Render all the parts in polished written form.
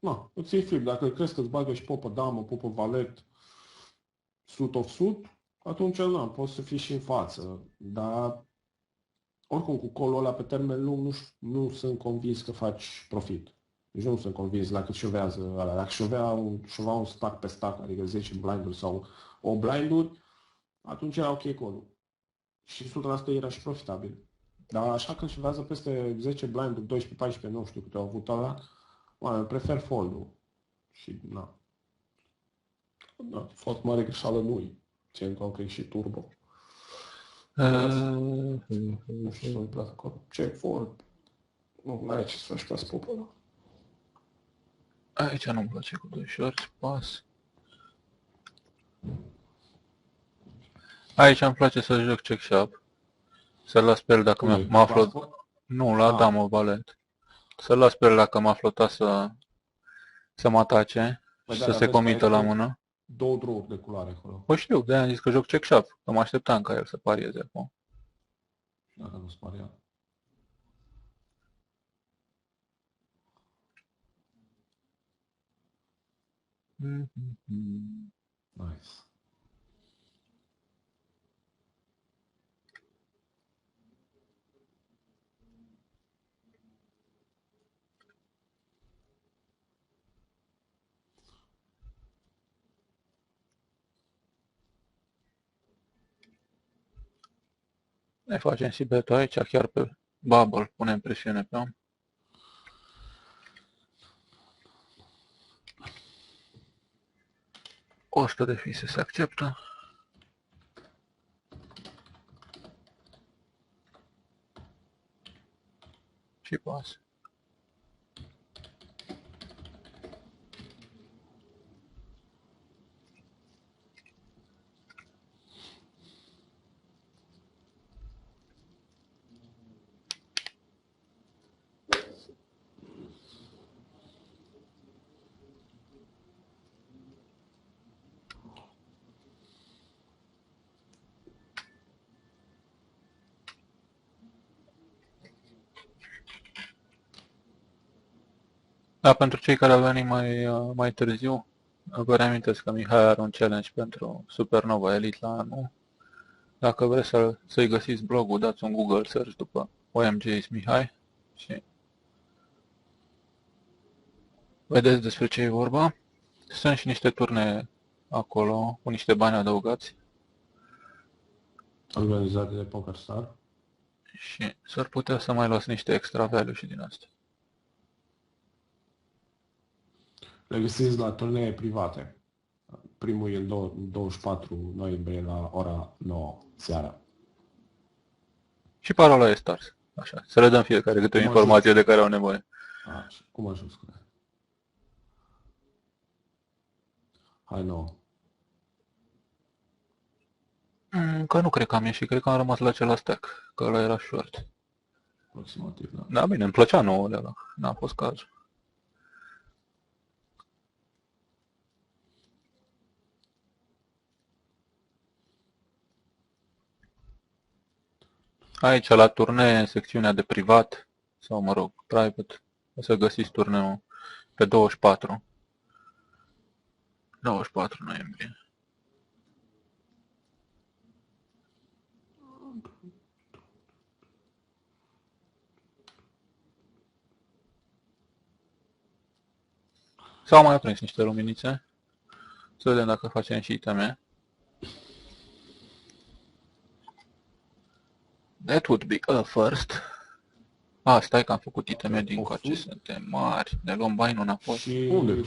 Na, îți iei flip. Dacă crezi că îți bagă și popă damă, popă valet, suit of suit, atunci na, poți să fii și în față. Dar oricum cu colul ăla pe termen lung nu sunt convins că faci profit. Deci nu sunt convins la cât șovează ăla. Dacă șovea un stack pe stack, adică 10 blinduri sau 8 blinduri, atunci era ok colul. Și 100% era și profitabil. Dar așa când șovează peste 10 blinduri, 12, 14, nu știu câte au avut ăla, prefer fold-ul. Și na. Da, foarte mare greșeală nu-i. Țin cont că e și turbo. Nu știu ce întâmplă acolo. Check fold. Nu ai ce să faci ca spopă ăla. Aici nu-mi place cu 2 shorts, pas. Aici îmi place să joc check shop. Să-l las pe el dacă m-a flotat. Nu, la damă valet. Să-l las pe el dacă m-a flotat să mă atace și să se comită la mână. Două draw-uri de culoare acolo. Păi știu, de-aia am zis că joc check shop, că mă așteptam ca el să parieze acum. Dacă nu-ți paria. Nice. Ne facem și betul aici, chiar pe bubble, punem presiune pe om. O 100 de fise se acceptă. Și pas. Da, pentru cei care au venit mai târziu, vă reamintesc că Mihai are un challenge pentru Supernova Elite la anul. Dacă vreți să-i găsiți blogul, dați un Google search după OMG's Mihai și vedeți despre ce e vorba. Sunt și niște turne acolo cu niște bani adăugați. Organizate de PokerStar. Și s-ar putea să mai luați niște extra value și din asta. Le găsiți la turnee private. Primul e în 24 noiembrie la ora 9 seara. Și parola e stars. Așa, să le dăm fiecare câte o informație de care au nevoie. Așa, cum ajuns cu ea? Hai 9. Că nu cred că am ieșit, cred că am rămas la acela stack, că ăla era short. Aproximativ, da. Da, bine, îmi plăcea nouă de ăla, n-a fost cazul. Aici, la turnee, în secțiunea de privat, sau mă rog, private, o să găsiți turneul pe 24. 24 noiembrie. S-au mai aprins niște luminițe. Să vedem dacă facem și iteme. That would be a first. Stai că am făcut iteme din coace, suntem mari. Ne luăm bainul înapoi. Și unde?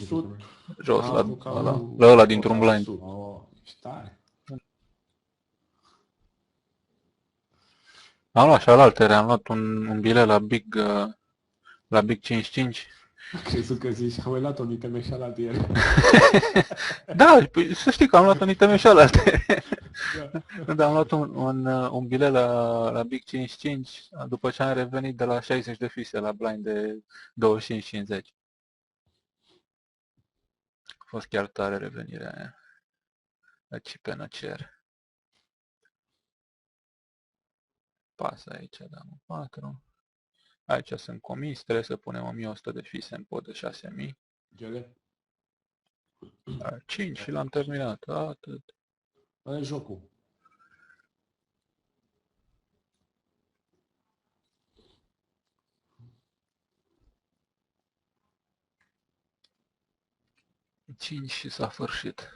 Jos, la ăla dintr-un blind. Am luat și alaltere, am luat un bilet la Big 55. Crezut că zici, am mai luat-o în iteme și alaltă ieri. Da, să știi că am luat un iteme și alaltă. Da, am luat un bilet la Big 55 după ce am revenit de la 60 de fise la blind de 25-50. A fost chiar tare revenirea aia. Aici pe năcer. Pas aici, dăm 4. Aici sunt comis, trebuie să punem 1100 de fise în pot de 6000. Gele? 5 și l-am terminat, atât. Ăla e jocul. Cinci și s-a sfârșit.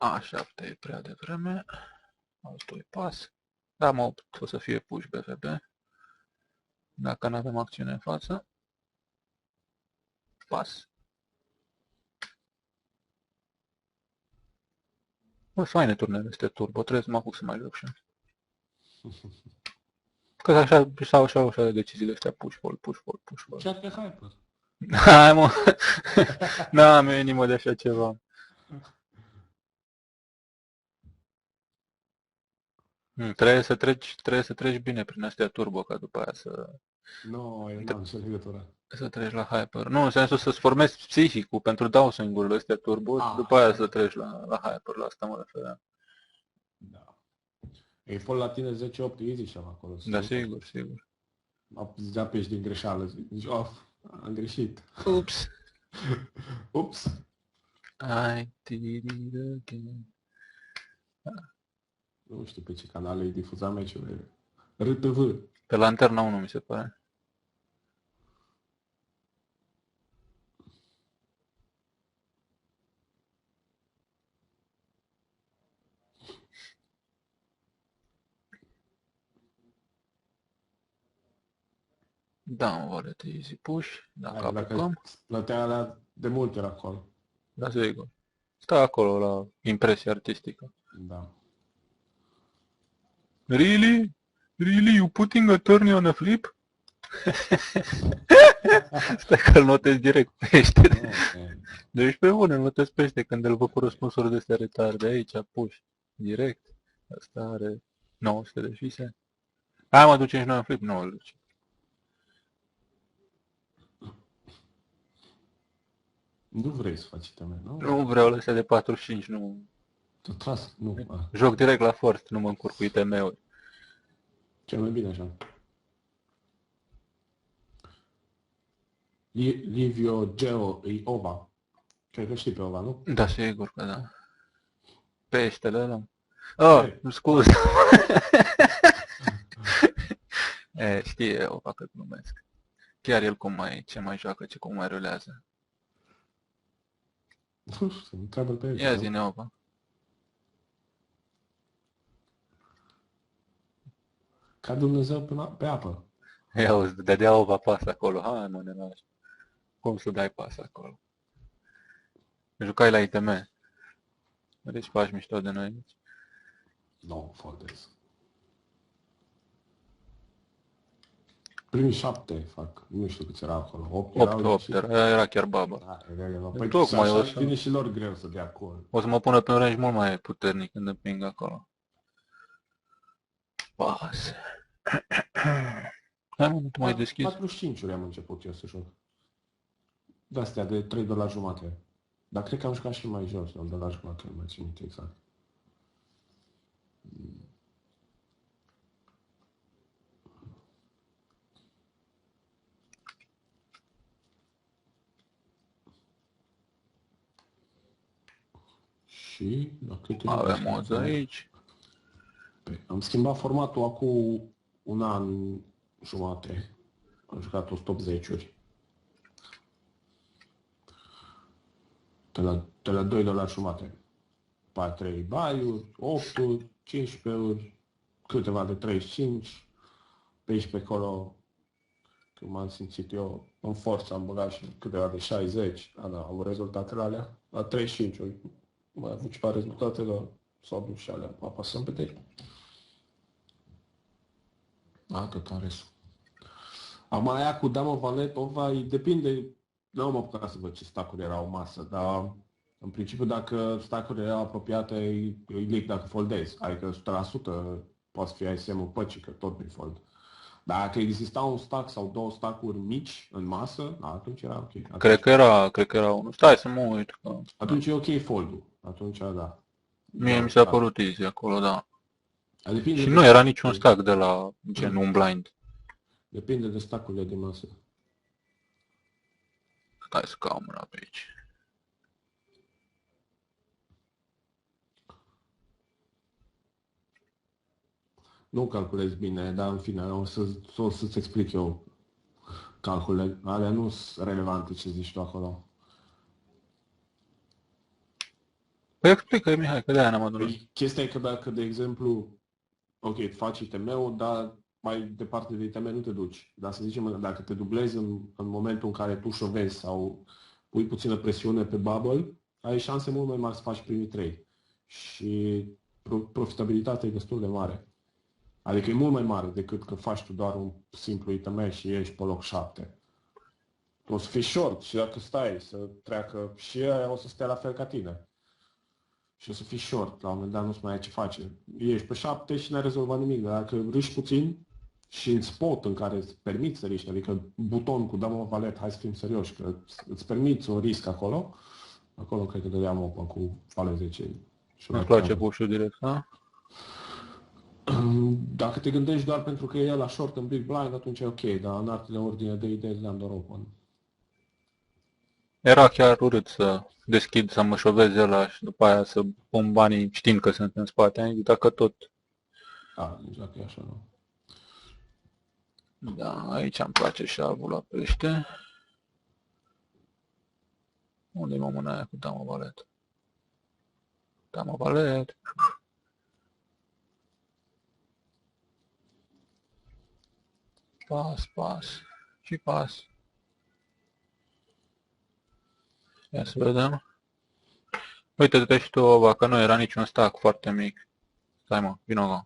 A7 e prea devreme. Al 2 pas. Da, mă, 8 o să fie push BFB. Dacă nu avem acțiune în față. Pas. Bă, faine turnele astea turbo, trebuie să mă apuc să mai joc și eu. Că așa sau așa de deciziile astea, push fold, push fold, push fold. Chiar pe hyper. Hai mă, n-am inimă de așa ceva. Trebuie să treci bine prin astea turbo, ca după aia Nu, eu n-am nicio legătură. să treci la hyper. Nu, în sensul să-ți formezi psihicul pentru dowswing-urile astea turbo, după aia să treci la hyper, la asta mă refeream. Da. Ei fost la tine 10-8 easy și acolo. Da, sigur, sigur. Zicea pe din greșeală. Zici, am greșit. Ups. Ups. I did it again. Nu știu pe ce canale îi difuza meciurile. RTV. Pe Lanterna 1, mi se pare. Da, mă vale de easy push, dacă apucăm. Plătea alea de multe ori acolo. Da, sigur. Stă acolo la impresie artistică. Da. Really? Really? You putting attorney on a flip? Stai că-l notez direct pește. Okay. Deci pe bune, îl notez pește când îl văd cu răspunsuri de astea retarde. Aici, push. Direct. Asta are 900 de fise. Hai mă, ducem și noi în flip? Nu, îl ducem. Nu vrei să faci teme, nu? Nu vreau lăsea de 45, nu. Tu tras, nu. Joc direct la force, nu mă încurc cu ITM-uri. Cel mai bine așa. Livio Geo e Ova. Cred că știi pe Ova, nu? Da, sigur că da. Peștele ăla. Oh, scuze. Știe Ova că glumesc. Chiar el ce mai joacă, cum mai rulează. Nu știu, întreabă pe el. Ia zi-ne Ova. Ca Dumnezeu pe apă. Ia uzi, dădea Ova pas acolo. Hai mă, nenași. Cum să dai pas acolo? Jucai la ITM. Deci faci mișto de noi aici. Nu, foldez. Primii 7 fac, nu știu câți era acolo. 8 era chiar baba. Da, păi tocmai așa o să... vine și lor greu să dea acolo. O să mă pună pe un range mult mai puternic când împing acolo. Pas. Hai mă, nu te mai deschizi. 45-uri am început eu să joc. De-astea de $3 jumate. Dar cred că am jucat și mai jos, $1 jumate, nu mai țin minte exact. Și la câte avem moz aici. Am schimbat formatul acum un an jumate. Am jucat 180-uri. De la $2 jumate. 3 baiuri, 8-uri, 15-uri, câteva de 35, pe aici pe acolo, când m-am simțit eu în forță, am băgat și câteva de 60, da, au avut rezultatele alea, la 35-uri, mai avut ceva rezultate, dar s-au dus și alea, apasăm pe tine. Atât are. Acum aia cu damă valet, ova, depinde, nu am apucat să văd ce stacuri erau în masă, dar în principiu dacă stacurile erau apropiate, îi lig dacă foldezi, adică 100% poate fi ISM-ul păcii, că tot nu-i fold. Dacă exista un stack sau două stack-uri mici în masă, atunci era ok. Cred că era unul. Stai să mă uit. Atunci e ok fold-ul. Atunci da. Mie mi s-a părut easy acolo, da. Depinde și nu era niciun stack de la gen un blind. Depinde de stack-urile din masă. Stai să caut mâna pe aici. Nu calculez bine, dar în fine, o să-ți explic eu calculele. Alea nu sunt relevante ce zici tu acolo. Păi explică, Mihai, că de-aia n-am adunat. Păi, chestia e că dacă, de exemplu, ok, faci ITM-ul, dar mai departe de ITM nu te duci. Dar să zicem, dacă te dublezi în momentul în care tu șovezi sau pui puțină presiune pe bubble, ai șanse mult mai mari să faci primii 3. Și profitabilitatea e destul de mare. Adică e mult mai mare decât că faci tu doar un simplu ITM și ești pe loc 7. Tu o să fii short și dacă stai să treacă și aia o să stea la fel ca tine. Și o să fii short, la un moment dat nu-ți mai ai ce face. Ești pe 7 și n-ai rezolvat nimic, dar dacă riști puțin și în spot în care îți permiți să riști, adică buton cu dăm o valet, hai să fim serioși, că îți permiți o risc acolo, acolo cred că dădeam open cu valet 10. Îmi place push-ul direct, da? Dacă te gândești doar pentru că e la short în big blind, atunci e ok, dar în artele ordine de idei le-am doar open. Era chiar urât să deschid, să mă șovez ăla și după aia să pun banii știind că sunt în spate. Am zis, dacă tot... Da, nici dacă e așa, nu. Da, aici îmi place șarvul la pește. Unde-i mă mâna aia cu dama valet? Dama valet. Pas, pas și pas. Ia să vedem. Uite-te și tu, Ova, că nu era niciun stack foarte mic. Stai mă, vino acolo.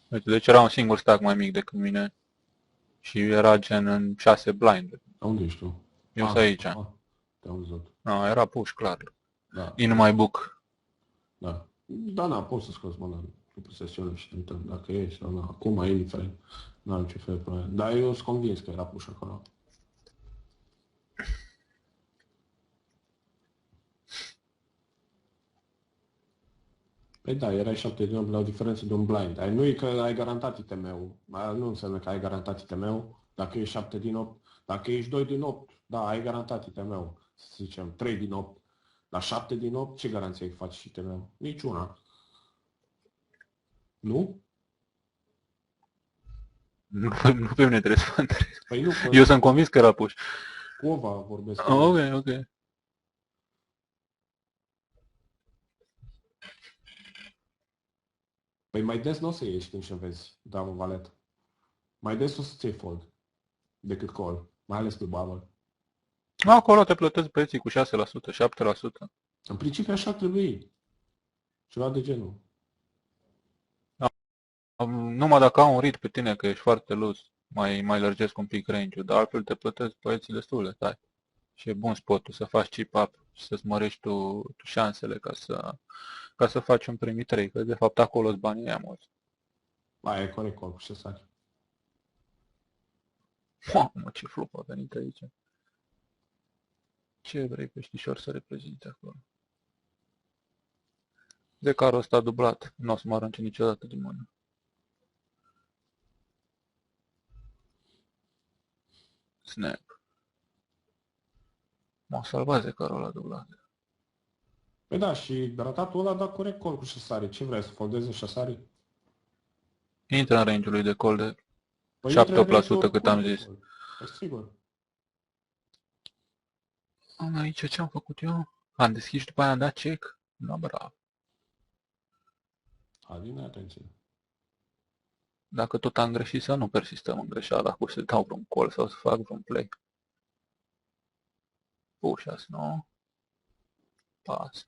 Uite, deci era un singur stack mai mic decât mine. Și era gen în 6 blind. Unde ești tu? Eu sunt aici. Te-am văzut. No, era push, clar. Da. In my book. Da. Da, na, poți să scoți mâna după sesiune și te uităm dacă e sau nu. Acum e indiferent. N-am ce fel de probleme. Dar eu sunt convins că era push acolo. Păi da, erai 7 din 8 la o diferență de un blind. Nu e că ai garantat ITM-ul. Nu înseamnă că ai garantat ITM-ul. Dacă ești 7 din 8, dacă ești 2 din 8, da, ai garantat ITM-ul. Să zicem 3 din 8. La 7 din 8, ce garanție ai că faci ITM-ul? Niciuna. Nu? Nu pe mine trebuie să mă întreb. Păi nu, Eu sunt convins că era push. cu Ova vorbesc. Ok, ok. Păi mai des nu o să ieși când și vezi damă valet. Mai des o să-ți iei fold decât call, mai ales pe bubble. Acolo te plătesc preții cu 6%, 7%. În principiu așa ar trebui. Ceva de genul. Numai dacă au un read pe tine că ești foarte loose, mai lărgesc un pic range-ul, dar altfel te plătesc preții destul de tari. Și e bun spotul să faci chip-up și să-ți mărești tu șansele ca să faci un primii 3, că de fapt acolo sunt banii aia mulți. Aia e corect, call cu șesari. Mamă, ce flop a venit aici. Ce vrei peștișor să reprezinte acolo? De carul ăsta dublat, nu o să mă arunce niciodată din mână. Snap. M-a salvat de carul ăla dublat. Păi da, și ratatul ăla da corect call cu șesari. Ce vrei, să foldeze șesari? Intră în range-ul lui de call de Păi 7-8% cât am zis. Păi sigur. Am aici ce am făcut eu? Am deschis și după aia am dat check? No, bravo. Adine, atenție. Dacă tot am greșit să nu persistăm în greșeala cu să dau vreun call sau să fac vreun play. Pușas, nu? Pas.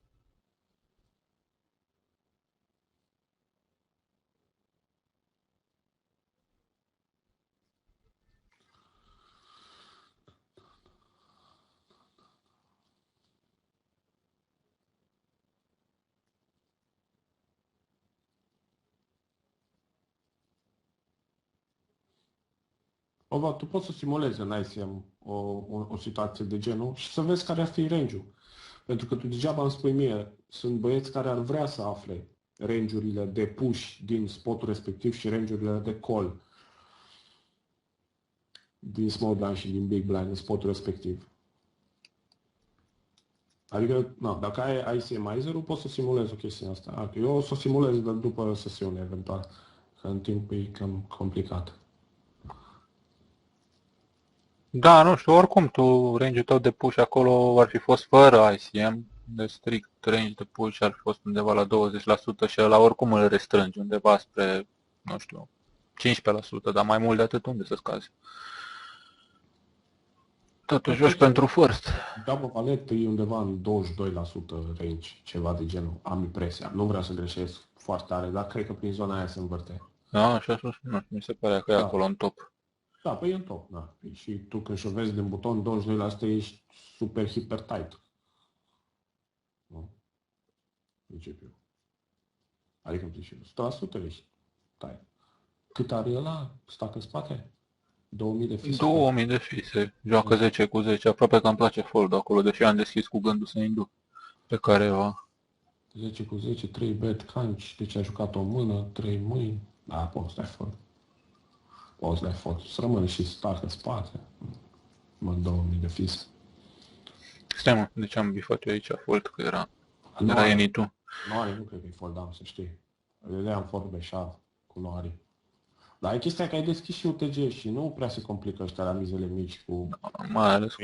Ova, tu poți să simulezi în ICM o situație de genul și să vezi care ar fi range-ul. Pentru că tu degeaba îmi spui mie, sunt băieți care ar vrea să afle range-urile de push din spotul respectiv și range-urile de call. din small blind și din big blind în spotul respectiv. Adică, dacă ai ICMizer-ul, poți să simulezi o chestie asta. Eu o să o simulez după sesiune, eventual, că în timp e cam complicat. Da, nu știu, oricum tu, range-ul tău de push acolo ar fi fost fără ICM, de strict range de push ar fi fost undeva la 20% și ăla oricum îl restrângi undeva spre, nu știu, 15%, dar mai mult de atât unde să scazi. Totuși joci pentru first. Double valet e undeva în 22% range, ceva de genul, am impresia. Nu vreau să greșesc foarte tare, dar cred că prin zona aia se învârte. Da, așa sus, nu știu, mi se pare că e acolo în top. Da, păi e în top, da. Și tu când șovezi din buton 22% ești super hiper tight. Nu? Principiu. Adică în principiu, 100% ești tight. Cât are ăla? Stac în spate? 2000 de fise? 2000 de fise, joacă 10 cu 10, aproape că îmi place fold acolo, deși am deschis cu gândul să induc pe careva. 10 cu 10, 3 bet canci, deci a jucat o mână, 3 mâini. Da, poți să dai fold. Poți să dai fold. Să rămâne și stac în spate. Mă, 2000 de fise. Stai mă, de ce am bifat eu aici fold, că era Noari, enitul. Noari nu cred că-i foldam, să știi. Vedeam fold beșav cu Noari. Dar e chestia că ai deschis și UTG și nu prea se complică ăștia la mizele mici cu... Mai ales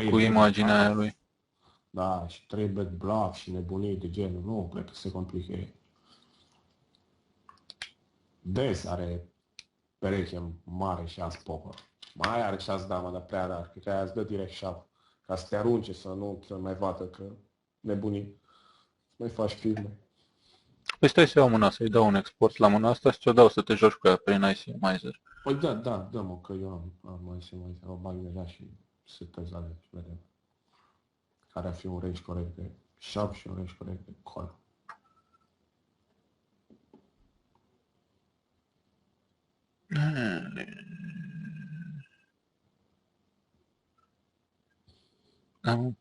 cu imaginea aia lui. Da, și 3 bet bluff și nebunii de genul. Nu cred că se complică ei. Des are pereche mare și as poker. Mai are și as dama, dar prea rar. Cred că aia îți dă direct shove. Ca să te arunce, să nu te mai vadă că nebunii. Mai faci filme. Păi stai să iau mâna, să-i dau un export la mâna asta și ți-o dau să te joci cu ea prin ICMizer. Păi da, dă-mă, că eu am mai să mai o bag deja și setez alea și vedem. Care ar fi un range corect de shove și un range corect de call.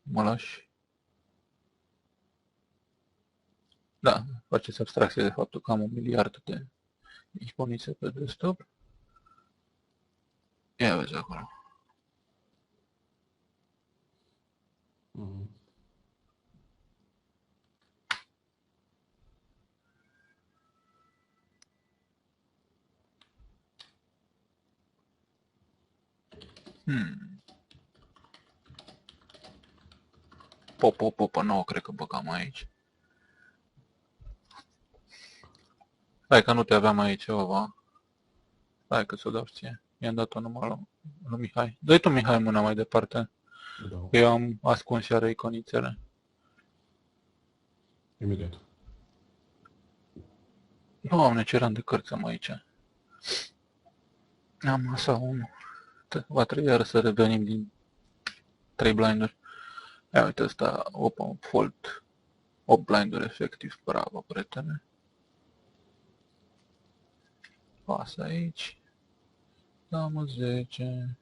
Mă lași. Da, faceți abstracție de faptul că am 1 miliard de iconițe pe desktop. Ia vezi acolo. Popă, nouă, cred că băgam aici. Hai că nu te aveam aici, ova. Hai că ți-o dau ție. I-am dat-o numai lui Mihai. Dă-i tu, Mihai, mâna mai departe. Da. Eu am ascuns iară iconițele. Imediat. Doamne, ce rând de cărți am aici. Am asta 1. Va trebui iară să revenim din 3 blinduri. Ia uite ăsta, open fold. 8 blinduri efectiv, bravo, prietene. Pasă aici. Damă 10.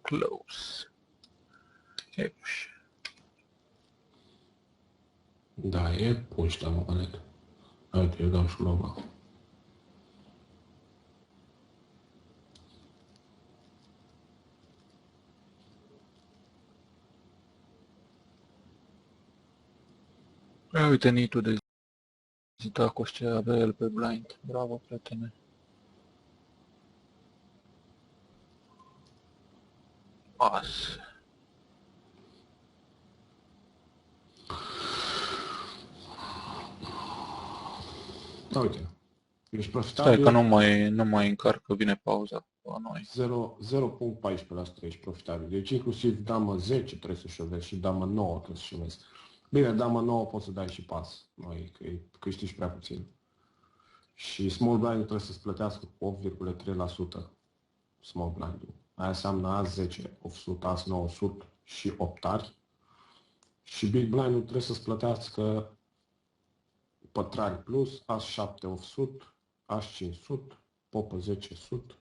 Close. Epuși. Da, e push la moment. Uite, eu dau și logo. Ia uite nitul de Zitacos ce avea el pe blind. Bravo, prietene. As. Da, uite. Ești profitabil. Stai că nu mai încarcă, vine pauza la noi. 0,14% ești profitabil. Deci inclusiv damă 10 trebuie să șovezi și damă 9 trebuie să șovezi. Bine, damă 9 poți să dai și pas. Noi că câștigi prea puțin. Și small blind trebuie să-ți plătească 8,3% small blind-ul. Aia înseamnă as 10, 800, as 900 și 8 ari. Și big blind-ul trebuie să-ți plătească pătrari plus, as 7, 800, as 500, popă 10, 100,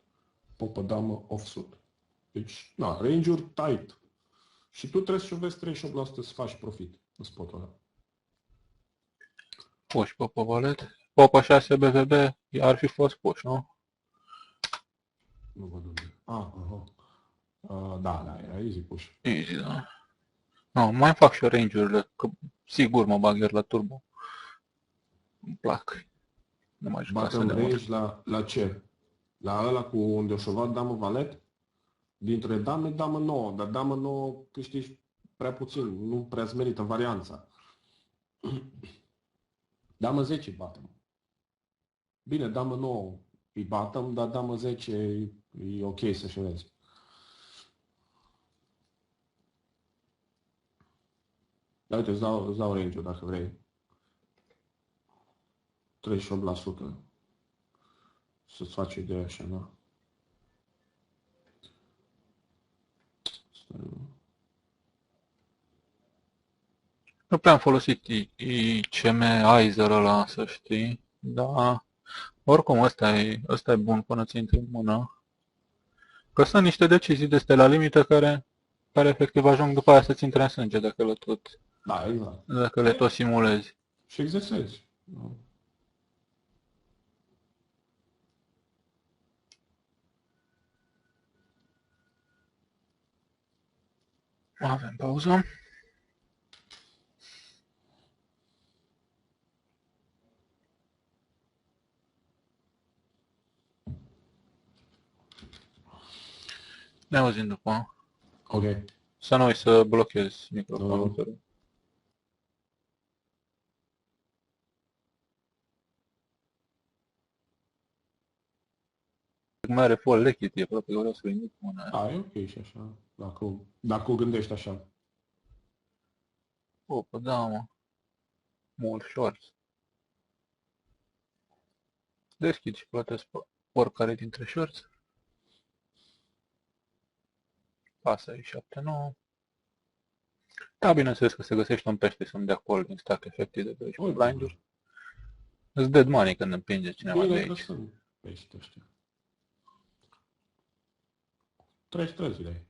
popă damă 800. Deci, da, range-uri tight. Și tu trebuie să șovezi 38% să faci profit în spotul ăla. Puși, popă, valet. Popă 6 BVB, ar fi fost puși, nu? Nu văd unde. Da, era easy push. Easy, da. No, mai fac și eu range-urile, că sigur mă bag iar la turbo. Îmi plac. Nu mai jucasem Batem de mult. range la ce? La ăla cu unde o șovat damă valet? Dintre dame, damă nouă, dar damă nouă câștigi prea puțin, nu prea îți merită varianța. Damă 10 batem. Bine, damă 9 îi batem, dar damă 10 e ok să șovezi. Dar uite, îți dau range-ul dacă vrei. 38%. Să-ți faci ideea așa, da? Nu prea am folosit ICM Izer ăla, să știi, dar oricum ăsta e bun până ți intri în mână. Că sunt niște decizii de astea la limită care efectiv ajung după aia să-ți intre în sânge Da, exact. dacă le tot simulezi. Și exersezi. Da. Avem pauză. Ne auzim după. Ok. Să nu uiți să blochezi microfonul. Mai are full lichid, e aproape vreau să-l indic mâna. Da, e ok și așa. Dacă o gândești așa. Opă, da, mă. Mult shorts. Deschid și plătesc oricare dintre shorts. Asta e 7-9. Da, bineînțeles că se găsește un pește să-mi dea call din stack efectiv de pe aici cu blind-uri. Îți dead money când împinge cineva de aici. Sunt pești ăștia. 33 zile.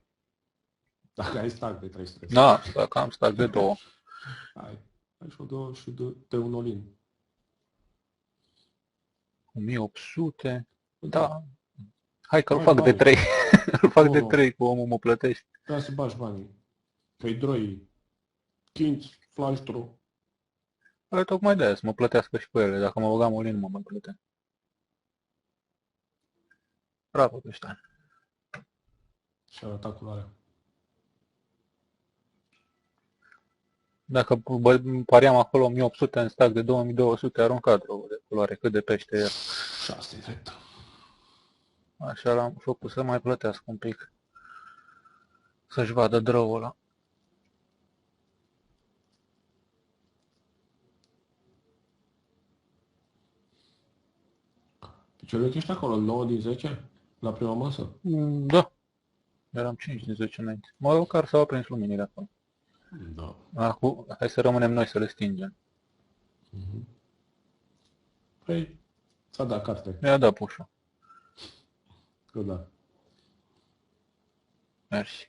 Dacă ai stack de 33. Da, dacă am stack de 2. Hai și de un olin. 1800. Da. Hai că îl fac de 3. Îl fac de 3 cu omul mă plătești. Trebuie să bagi banii. Că-i droi, 5, flash draw. Păi tocmai de aia, să mă plătească și cu ele. Dacă mă băgam olin, mă mai plătea. Bravo, Cristian. Și arăta culoarea. Dacă pariam acolo 1800 în stack de 2200, aruncat de culoare, cât de pește el. Și asta e drept. Așa l-am făcut să mai plătească un pic. Să-și vadă draw-ul ăla. Piciorul ești acolo, 9 din 10? La prima masă? Da. Eram 5 din 10 înainte. Măcar s-au aprins luminile acolo. Da. Acum, hai să rămânem noi să le stingem. Păi, s-a dat carte. Mi-a dat pușul. Că da. Mersi.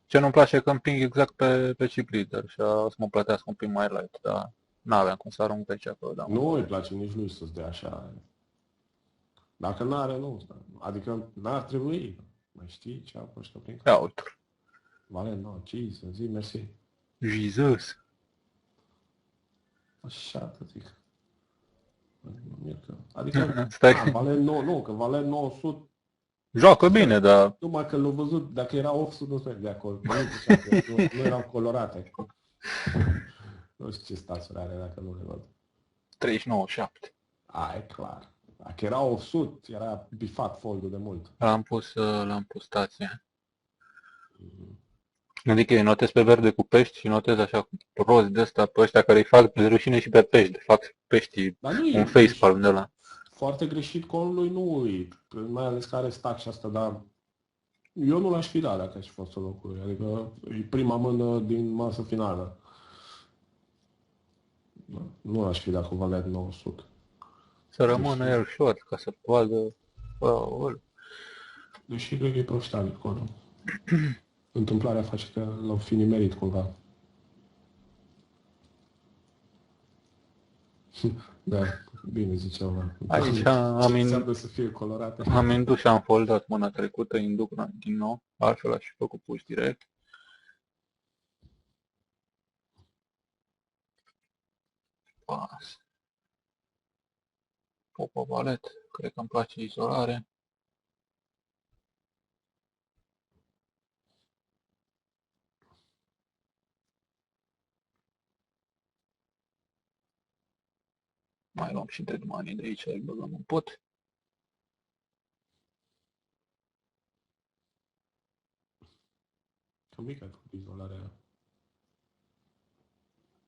Ce nu-mi place e că împing exact pe chip leader și o să mă plătească un pic mai light, dar n-aveam cum să arunc pe aici acolo. Da, Nu îi place nici lui să-ți dea așa. Dacă n-are, nu. Adică n-ar trebui. Mai știi ce a păștă prin cap? Ia uite-l. Vale, nu, ce să zic, mersi. Jesus. Așa, te zic. Adică, Stai. Vale 9, nu, că Vale 900. Joacă bine, dar... Numai că l-au văzut, dacă era 800, nu se de acolo. Nu erau colorate. Nu știu ce stațuri are dacă nu le văd. 39-7. A, e clar. Dacă era 800, era bifat foldul de mult. L-am pus stație. Adică îi notez pe verde cu pești și notez așa cu roz de ăsta pe ăștia care îi fac de rușine și pe pești. Fac peștii un facepalm de ăla. Foarte greșit colului nu e, mai ales că are stack și asta, dar eu nu l-aș fi dat dacă aș fi fost în locul lui. Adică e prima mână din masă finală. Nu l-aș fi dat cu valet 900. Să rămână el short ca să vadă... Deși cred că e profitabil colul. Întâmplarea face că l-au fi nimerit cumva. Da, bine ziceau. Aici Ce înseamnă să fie colorate? am indus și am foldat mâna trecută, induc din nou, altfel aș fi făcut push direct. Pas. Popă valet, cred că îmi place izolare. Mai luăm și dead money de aici, îl băgăm în pot. Cam mică cu izolarea.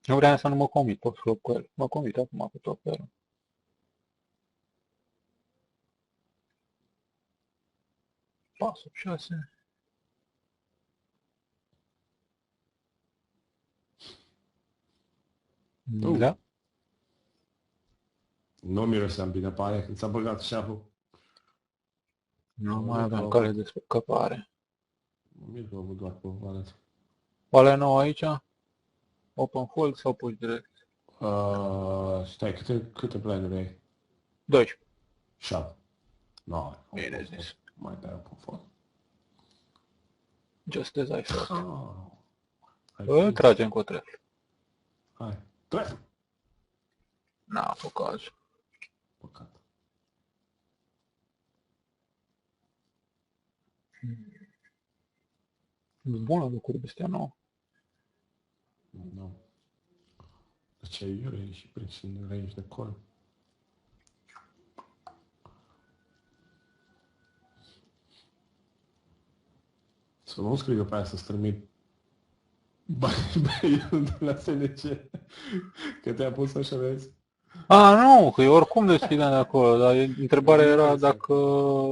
Nu vreau să nu mă comit, pot flop cu el. Mă comit acum cu tot pe el. Pasul 6. Da. Nu miroseam bine pare când s-a băgat șahul. Nu mai avem cale de scăpare. Mă mir că am avut doar pe valet. Oalea nouă aici? Open fold sau push direct? Stai, câte planuri ai? 12. 7. No, Bine zis. mai dai open fold. Just as I thought. Hai, Îl tragem cu o trefl. Hai, trec! N-a fost cazul. Păcat. Bună lucruri de astea nouă. Nu. Deci ai iure și prins în range de call. Să nu scrie pe aia să-ți trimit banii de la SNC. Că te-a pus așa, vezi? Nu, că eu oricum deschideam de acolo, dar întrebarea era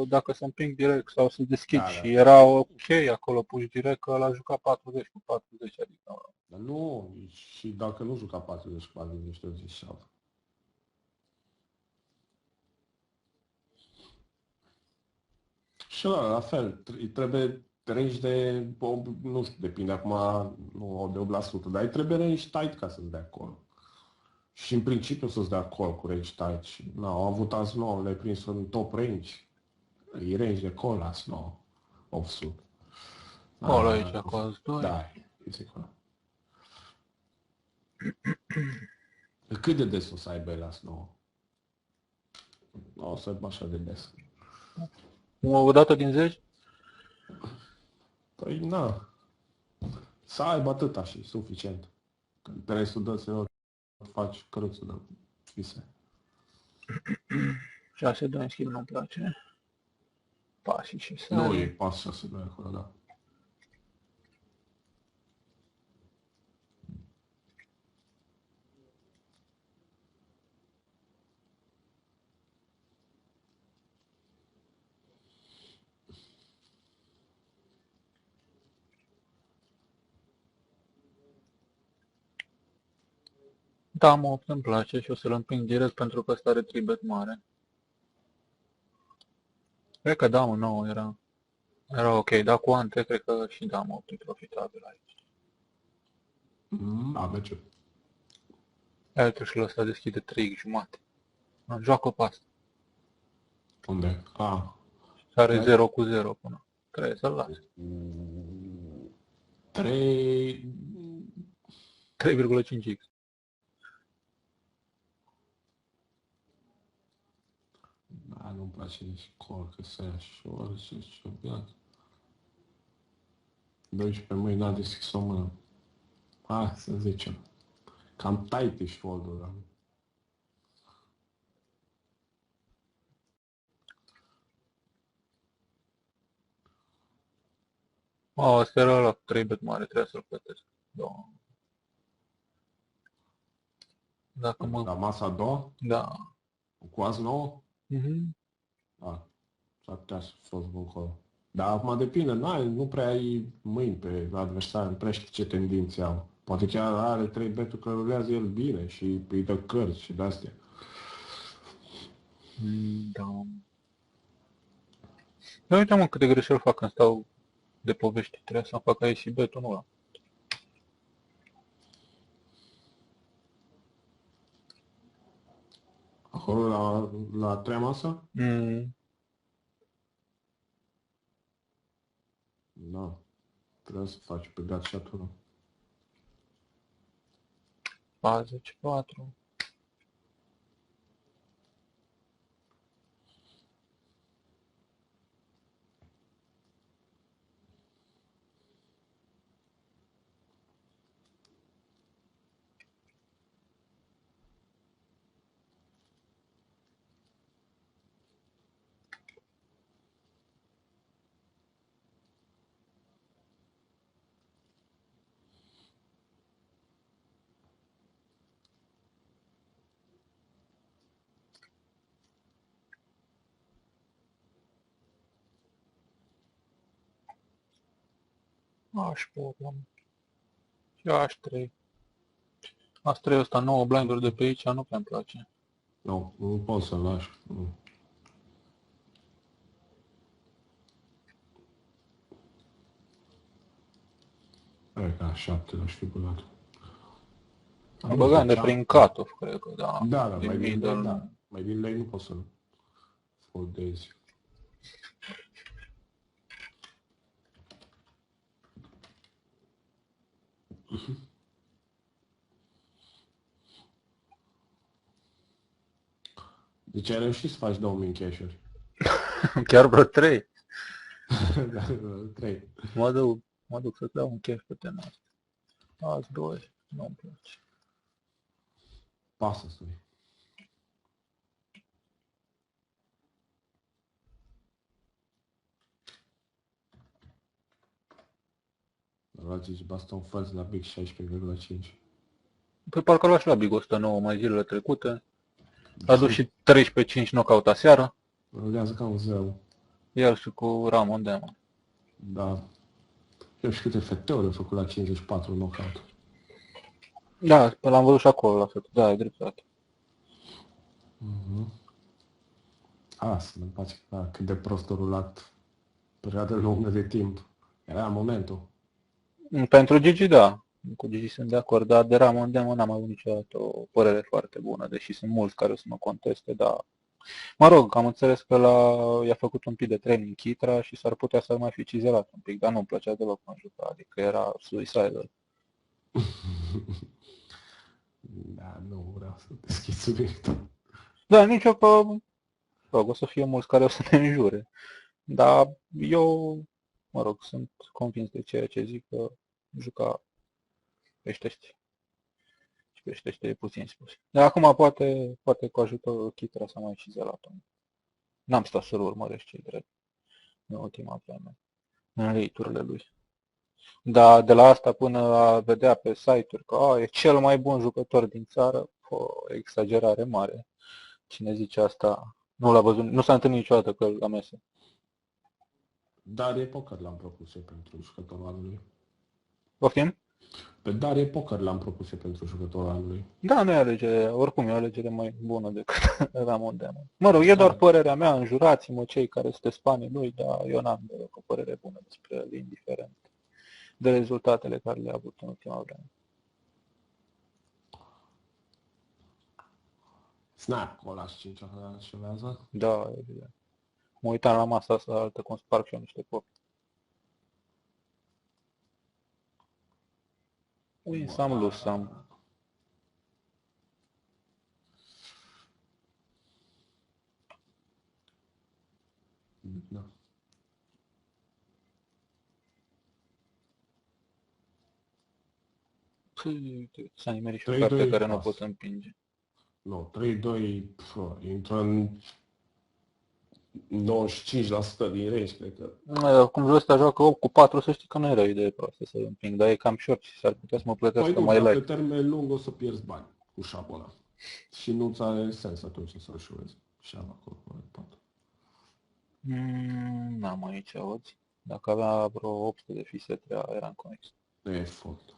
dacă să împing direct sau să deschid Da, și era ok acolo, puși direct, că l-a jucat 40 cu 40, adică... Dar nu, și dacă nu juca 40 cu 40, niște 87. Și la fel, îi trebuie range de, nu știu, depinde acum, nu de 8%, dar îi trebuie range tight ca să-ți dea call. Și în principiu să-ți dea call cu range tight. Și, au avut azi 9, le-ai prins în top range. E range de call azi 9, 800. Call aici cu azi 2. Da, zic că. Cât de des o să aibă el azi 9? Nu o să aibă așa de des. O dată din 10? Păi, na. Să aibă atâta și suficient. Când restul dă să faci căruțul de vise. 6-2 în schimb nu-mi place. Pasii și sare. Nu, e pas 6 de acolo, da. Da, mă, îmi place și o să-l împing direct pentru că ăsta are tribet mare. Cred că damă 9 era ok, dar cu ante cred că și damă 8 e profitabil aici. Da, merge. Iată și ăsta deschide 3 jumate. Joacă pe asta. Unde? Și are 0 cu 0 până. Trebuie să-l las. 3... 3,5x. Da, nu-mi place nici col, că să ia și orice și viață. 12 mâini n-a deschis o mână. Hai să zicem. Cam tight și fold-ul ăla. Asta era la 3 bet mare, trebuie să-l plătesc. Da. Dacă mă... La masa a doua, Da. cu azi 9, da, s-ar putea să fi fost bun col. Dar acum depinde, nu prea ai mâini pe adversar, nu prea știi ce tendințe au. Poate chiar are 3 beturi că rulează el bine și îi dă cărți și de-astea. Da. Dar uite mă câte greșeli fac când stau de povești. Trebuie să-mi fac aici și betul ăla. Acolo la treia masă? Da. Trebuie să faci pe gaciatură. 44. Aș pot, și aș 3. Aș 3 ăsta, 9 blinduri de pe aici, nu prea-mi place. Nu, nu poți să-l lași. Nu. Hai că la 7 l-aș fi băgat. Am băgat de prin cut-off, cred că, da. Da, da, Din mai din middle, lei, da. Mai din lei nu poți să-l foldezi. Deci ai reușit să faci 2000 în cash-uri. Chiar vreo 3. Da, 3. Mă duc să-ți dau un cash pe tema asta. Azi 2, nu-mi place. Pasă să-i. Luați basta un făț la Big 16,5. Păi parcă l-aș la Big 109 mai zilele trecute. A dus și 13-5 knockout aseară. Rulează ca un zeu. El și cu Ramon Demon. Da. Eu știu câte FT-uri au făcut la 54 knockout. Da, pe l-am văzut și acolo la fel. Da, e dreptate. Asta îmi place cât de prost a rulat perioadă lungă de timp. Era momentul. Pentru Gigi, da. Cu Gigi sunt de acord, dar de Ramon Demon n-am avut niciodată o părere foarte bună, deși sunt mulți care o să mă conteste, dar... Mă rog, am înțeles că i-a făcut un pic de training Chitra și s-ar putea să mai fi cizelat un pic, dar nu-mi plăcea deloc cum juca, adică era suicidal. Da, nu vreau să deschid subiectul. Da, nici eu că, rog, o să fie mulți care o să ne înjure. Dar eu, mă rog, sunt convins de ceea ce zic, că juca peștește. Și peștește e puțin spus. Dar acum poate cu ajutorul Chitra să mai cizelat. N-am stat să-l urmăresc cei drept în ultima vreme, în rate-urile lui. Dar de la asta până a vedea pe site-uri că e cel mai bun jucător din țară, o exagerare mare. Cine zice asta, nu l-a văzut, nu s-a întâlnit niciodată cu el la mese. Darie Poker l-am propus eu pentru jucătorul anului. Poftim? Pe Darie Poker l-am propus eu pentru jucătorul anului. Da, nu e alegere, oricum e o alegere mai bună decât Ramon Demon. Mă rog, e doar părerea mea, înjurați-mă cei care sunteți fanii lui, dar eu n-am deloc o părere bună despre el, indiferent de rezultatele care le-a avut în ultima vreme. Snap, o las 5 așevează. Da, evident. Mă uitam la masa asta altă cum sparg și eu niște copii. Win some, lose some. Da. S-a nimerit și o carte care nu pot împinge. Nu, 3-2 intră în 95% din range, cred că. Cum ăsta joacă 8 cu 4, să știi că nu era o idee proastă să împing, dar e cam short și s-ar putea să mă plătească mai light. Pe termen lung o să pierzi bani cu șapul ăla. Și nu-ți are sens atunci să-l șurezi. Și-am acolo, 4. N-am aici, auzi. Dacă avea vreo 800 de fise, era în conex. E fault.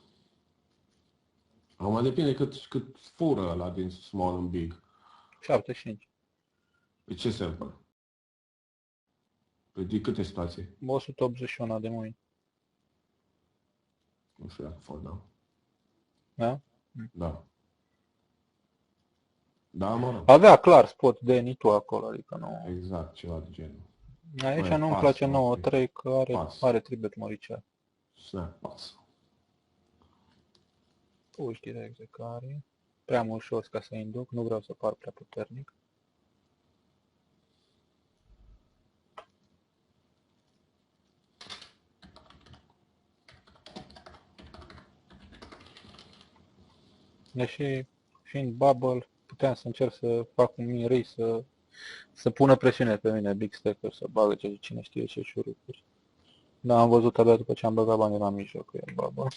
Acum depinde cât fură ăla din small în big. 75. Pe ce server? Pe de câte situații? 181 de mâini. Nu știu dacă fold, da? Da? Da. Da, mă rog. Avea clar spot de Nitu acolo, adică nu... Exact, ceva de genul. Aici Băi, nu-mi pas, place ok. 9-3 că Pas. are tribet Moricea. Snap, pas. Puși direct de care. Prea mult șos ca să induc, nu vreau să par prea puternic. Deși, fiind bubble, puteam să încerc să fac un mini să pună presiune pe mine Big Stacker, să bagă cine știe ce șurupuri. Dar am văzut abia după ce am băgat banii la mijloc că e bubble.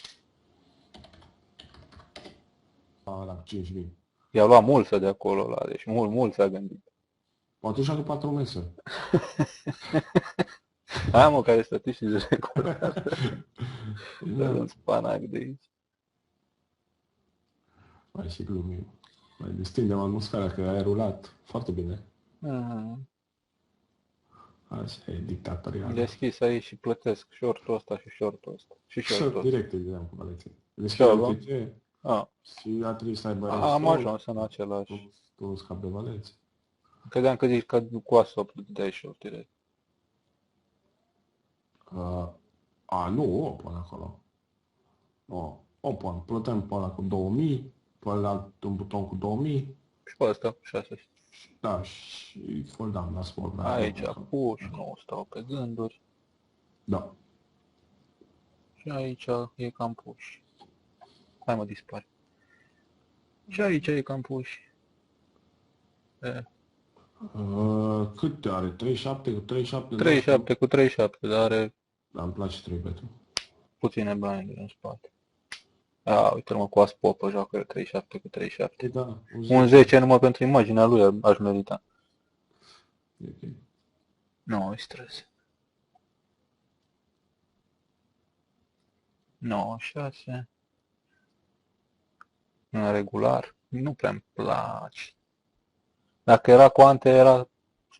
La 5.000. I-a luat mult să de acolo, deci mult s-a gândit. Poate și-a luat 4 mese. Hai mă, care statistici de acolo. Dă un spanac de aici. Mai și glumim. Mai distindem atmosfera că ai rulat foarte bine. Asta e dictatorial. Deschis aici și plătesc short-ul ăsta și short-ul ăsta. Și short-ul ăsta. Direct îi dădeam cu valeții. Deschis Ceaba? OTC și a trebuit să aibă Am ajuns în același. Tu nu scapi de valeții. Credeam că zici că cu asop de short direct. Nu, până acolo. Până plăteam pe ăla cu 2000, pe ăla un buton cu 2000. Și pe ăsta cu 600. Da, și foldam la sport. Aici push, nu stau pe gânduri. Da. Și aici e cam push. Hai mă, dispare. Și aici e cam push. Cât are? 37 cu 37? 37 cu 37, dar are Da, îmi place 3 betul. puține blinduri în spate. Uite-l mă, cu Aspopă joacă el 37 cu 37. Da, Un 10 numai pentru imaginea lui aș merita. Okay. Nu, îi stres. 9-6. În regular. Nu prea-mi place. Dacă era cu ante, era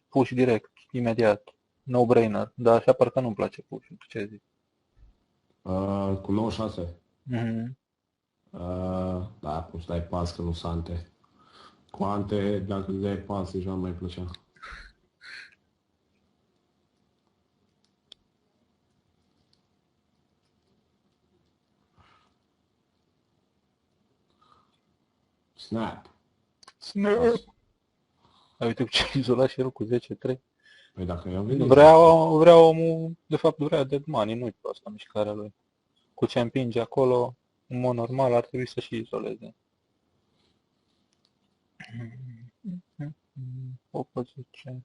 push direct, imediat. No-brainer. Dar așa parcă nu-mi place push-ul. Ce zici? Cu 96. Mm-hmm. Da, poți dai pas că nu sunt ante. Cu ante, dacă îți dai pas, deja mai plăcea. Snap. Uite cu ce izolat și el cu 10-3. Păi dacă i-am venit. Vrea omul, de fapt vrea dead money, nu-i pe asta mișcarea lui. Cu ce împinge acolo, în mod normal, ar trebui să și izoleze. 18.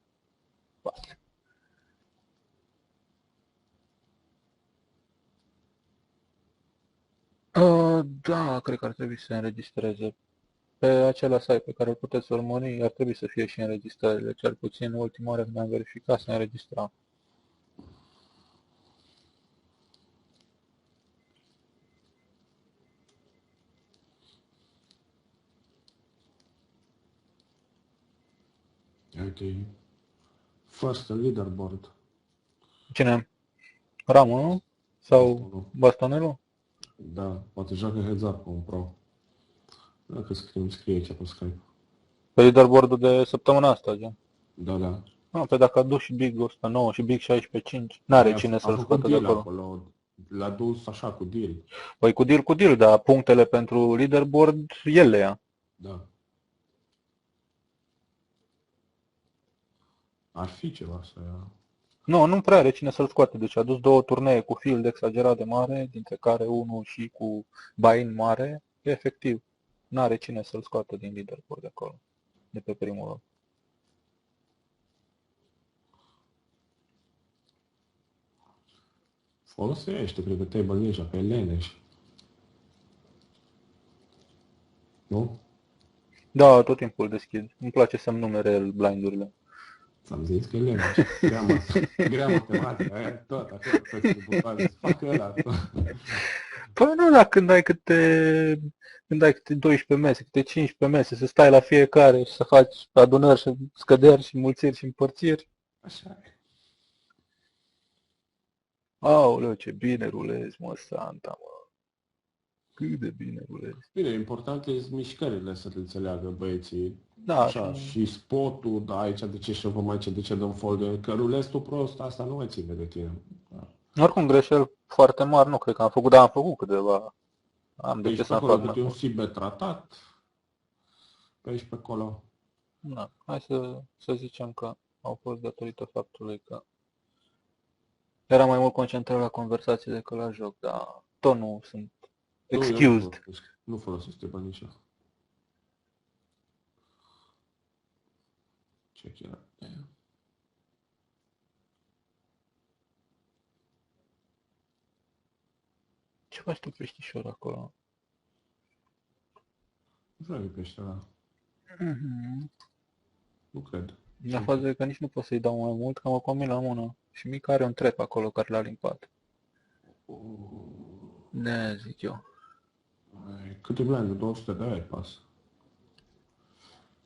Da, cred că ar trebui să se înregistreze. Pe acela site pe care îl puteți urmări, ar trebui să fie și înregistrările. Cel puțin ultima oară când am verificat, se înregistra. Uite, first leaderboard. Cine? Ramul, nu? Sau bastonelul? Da, poate joacă heads up cu un pro. Dacă scrie aici pe Skype. Pe leaderboard-ul de săptămâna asta, gen. Da. Pe dacă a dus și Big 109 și Big 16.5, n-are cine să-l scoată de acolo. L-a dus așa cu deal. Păi cu deal, dar punctele pentru leaderboard el le ia. Da. Ar fi ceva să ia. Nu prea are cine să-l scoate, deci a dus 2 turnee cu field exagerat de mare, dintre care unul și cu buy-in mare, efectiv. N-are cine să-l scoată din leaderboard de acolo, de pe primul loc. Folosește, cred că Table Ninja pe Leneș. Nu? Da, tot timpul deschid. Îmi place să-mi numere el blindurile. Am zis că e Leneș. Grea matematică, tot acolo pe butoane. Să facă ăla. Păi nu, dar când ai câte 12 mese, câte 15 mese, să stai la fiecare și să faci adunări și scăderi și mulțiri și împărțiri. Așa e. Aoleu, ce bine rulezi, mă, Santa, mă. Cât de bine rulezi. Bine, important e mișcările să le înțeleagă băieții. Da, Așa, și spotul, da, aici de ce șovăm, aici de ce dăm folder, că rulezi tu prost, asta nu mai ține de tine. Da. oricum greșeli foarte mari, nu cred că am făcut, dar am făcut câteva. Am de Pe ce aici pe să-mi acolo fac câte un mai sibe tratat, pe aici pe acolo. Da, hai să zicem că au fost datorită faptului că era mai mult concentrat la conversație decât la joc, dar tot nu sunt Nu, eu nu excused. folosesc, nu folosesc Steban nici eu. Ce chiar? Ce faci tu peștișor acolo? Nu știu pe ăștia, da. Nu cred. La faza e că nici nu pot să-i dau mai mult, că mă combin la mână. Și Mica are un trep acolo care l-a limpat. Ne zic eu. Câte blind? 200 de pas.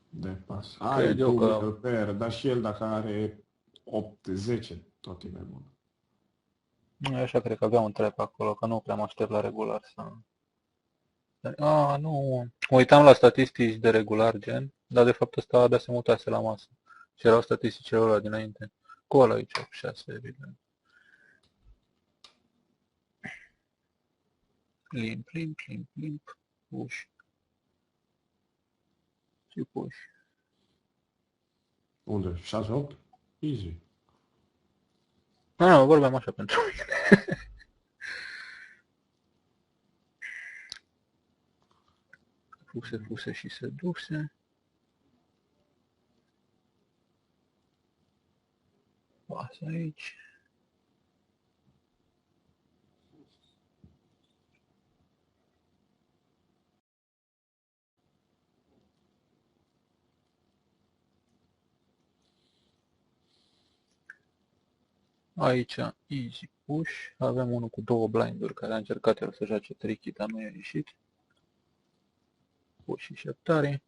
De pas. Are Cred eu că... double pair, dar și el dacă are 8-10, tot e mai bun. Eu așa cred că avea un trep acolo, că nu prea mă aștept la regular să... Nu. Mă uitam la statistici de regular, gen, dar de fapt ăsta abia se mutase la masă. Și erau statisticile ăla dinainte. Cu ăla aici, cu 6, evident. Limp, limp, limp, limp. Push. Și push. Unde? 6-8? Easy. Nu, vorbeam așa pentru mine. Fuse și se duse. Pasă aici. Aici, easy push. Avem unul cu 2 blinduri care a încercat el să joace tricky, dar nu i-a ieșit. Push și șeptare.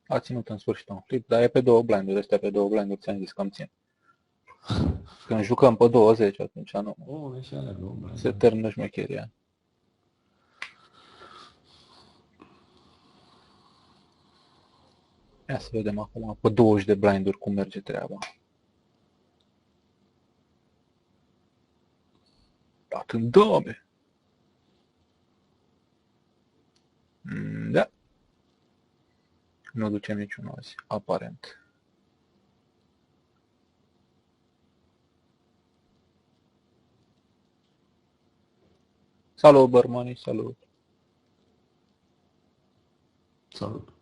A ținut în sfârșit un flip, dar e pe 2 blinduri. Astea pe 2 blinduri ți-am zis că îmi țin. Când jucăm pe 20, atunci nu. Și alea două blind. Se termină șmecheria. Ia să vedem acum pe 20 de blinduri cum merge treaba. Dat în dobe. Da. Nu ducem niciunul azi, aparent. Salut, Bărmani, salut. Salut.